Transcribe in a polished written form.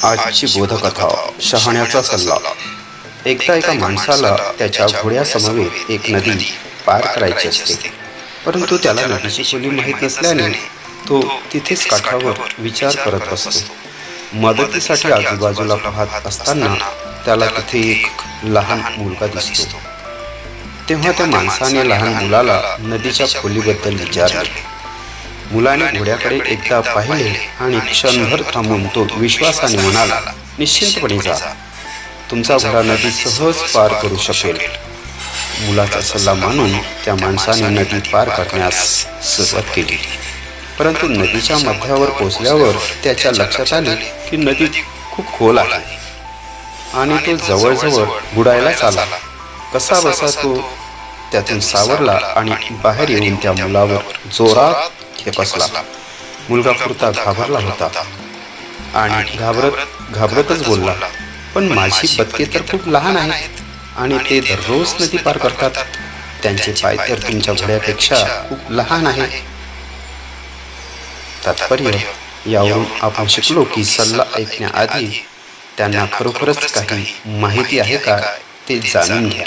आजची बोधकथा शहाण्याचा सल्ला। एकदा एका माणसाला त्याच्या घोड्यासमवेत एक नदी पार करायची असते, परंतु त्याला नदीची खोली माहीत नसल्याने तो तिथेच काठावर विचार करत असतो। मदतीसाठी आजूबाजूला पाहत असताना त्याला तिथे एक लहान मुलगा दिसतो। तेव्हा त्या माणसाने लहान मुलाला नदीच्या खोलीबद्दल विचारले। मुलाने घोड्याकडे एकदा पाहिले आणि क्षणभर थांबून तो विश्वासाने म्हणाला, निश्चिंतपणे जा, तुमचा घोडा नदी सहज पार करू शकेल। मुलाचा सल्ला मानून त्या माणसाने नदी पार करण्यास सुरुवात केली, परंतु नदीच्या मध्यावर पोहोचल्यावर त्याच्या लक्षात आले की नदी खूप खोल आहे आणि तो जवळजवळ बुडायलाच आला। कसा बसा तो त्यातून सावरला आणि बाहेर येऊन त्या मुलावर जोरात खेपसला। मुलगा पुरता घाबरला होता आणि घाबरतच बोलला, पण माझी बदके तर खूप लहान आहेत आणि ते दररोज नदी पार करतात, त्यांचे पाय तर तुमच्या घोड्यापेक्षा खूप लहान आहे। तात्पर्य यावरून आपण शिकलो की सल्ला ऐकण्याआधी त्यांना खरोखरच काही माहिती आहे का ते जाणून घ्या।